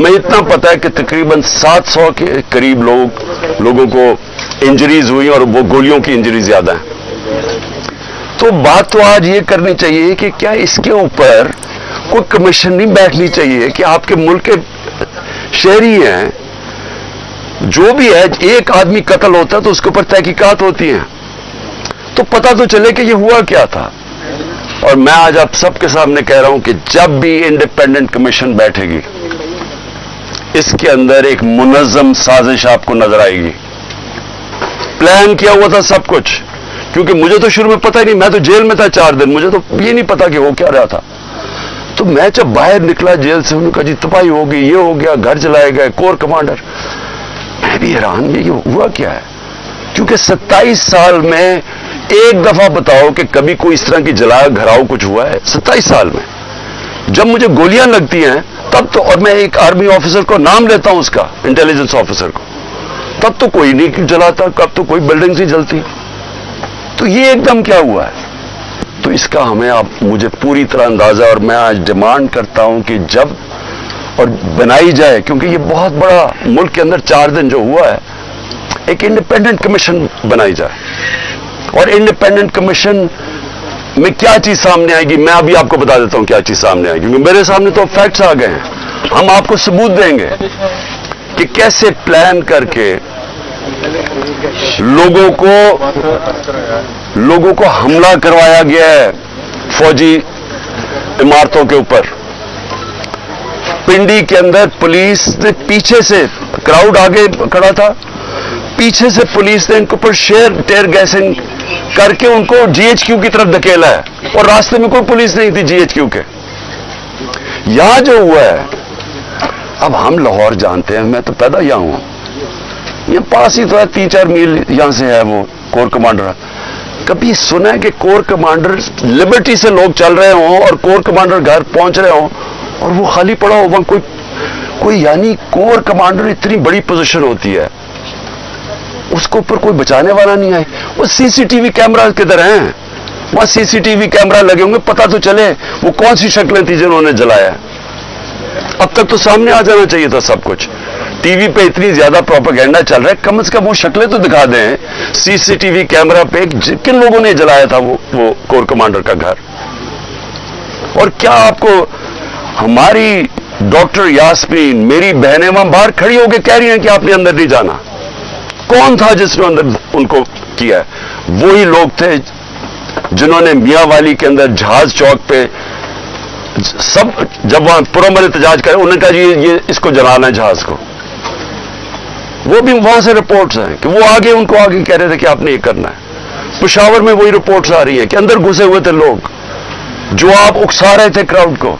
मैं इतना पता है कि तकरीबन 700 के करीब लोगों को इंजरीज हुई और वो गोलियों की इंजरी ज्यादा है। तो बात तो आज ये करनी चाहिए कि क्या इसके ऊपर कोई कमीशन नहीं बैठनी चाहिए कि आपके मुल्क के शहरी हैं, जो भी है, एक आदमी कत्ल होता है तो उसके ऊपर तहकीकात होती हैं, तो पता तो चले कि ये हुआ क्या था। और मैं आज आप सबके सामने कह रहा हूं कि जब भी इंडिपेंडेंट कमीशन बैठेगी, इसके अंदर एक मुनज़्ज़म साजिश आपको नजर आएगी। प्लान किया हुआ था सब कुछ, क्योंकि मुझे तो शुरू में पता ही नहीं, मैं तो जेल में था 4 दिन, मुझे तो ये नहीं पता कि हो क्या रहा था। तो मैं जब बाहर निकला जेल से, उन्होंने कहा जी तबाही हो गई, ये हो गया, घर जलाए गए, कोर कमांडर। मैं भी हैरान, ये हुआ क्या है? क्योंकि 27 साल में एक दफा बताओ कि कभी कोई इस तरह की जला घराव कुछ हुआ है 27 साल में? जब मुझे गोलियां लगती हैं तब तो, और मैं एक आर्मी ऑफिसर को नाम लेता हूं उसका, इंटेलिजेंस ऑफिसर को, तब तो कोई नहीं जलाता, कब तो कोई बिल्डिंग नहीं जलती। तो ये एकदम क्या हुआ है? तो इसका हमें आप मुझे पूरी तरह अंदाजा, और मैं आज डिमांड करता हूं कि जब और बनाई जाए, क्योंकि ये बहुत बड़ा मुल्क के अंदर 4 दिन जो हुआ है, एक इंडिपेंडेंट कमीशन बनाई जाए। और इंडिपेंडेंट कमीशन में क्या चीज सामने आएगी, मैं अभी आपको बता देता हूं क्या चीज सामने आएगी, क्योंकि मेरे सामने तो फैक्ट्स आ गए हैं। हम आपको सबूत देंगे कि कैसे प्लान करके लोगों को हमला करवाया गया है फौजी इमारतों के ऊपर। पिंडी के अंदर पुलिस ने पीछे से, क्राउड आगे खड़ा था, पीछे से पुलिस ने इनके ऊपर टेयर गैसिंग करके उनको जीएचक्यू की तरफ धकेला है, और रास्ते में कोई पुलिस नहीं थी जीएचक्यू के। यहां जो हुआ है, अब हम लाहौर जानते हैं, मैं तो पैदा यहां हूं, ये पास ही तो है, 3-4 मील यहां से है वो कोर कमांडर। कभी सुना है कि कोर कमांडर लिबर्टी से लोग चल रहे हों और कोर कमांडर घर पहुंच रहे हों और वो खाली पड़ा हो वहां कोई यानी कोर कमांडर इतनी बड़ी पोजीशन होती है, उसको ऊपर कोई बचाने वाला नहीं है। वो सीसीटीवी कैमरा किधर हैं? वहां सीसीटीवी कैमरा लगे होंगे, पता तो चले वो कौन सी शक्लें थी जिन्होंने जलाया। अब तक तो सामने आ जाना चाहिए था सब कुछ। टीवी पे इतनी ज्यादा प्रोपेगेंडा चल रहा है, कम से कम वो शक्लें तो दिखा दें सीसीटीवी कैमरा पे किन लोगों ने जलाया था वो कोर कमांडर का घर। और क्या आपको हमारी डॉक्टर यास्मीन, मेरी बहनें वहां बाहर खड़ी होकर कह रही हैं कि आपने अंदर नहीं जाना। कौन था जिसने अंदर उनको किया? वही लोग थे जिन्होंने मियां वाली के अंदर जहाज चौक पे सब, जब वहां पुरअमन एहतजाज करे, उन्होंने कहा जी ये इसको जलाना है जहाज को। वो भी वहां से रिपोर्ट्स हैं कि वो उनको आगे कह रहे थे कि आपने ये करना है। पेशावर में वही रिपोर्ट्स आ रही है कि अंदर घुसे हुए थे लोग जो आप उकसा रहे थे क्राउड को।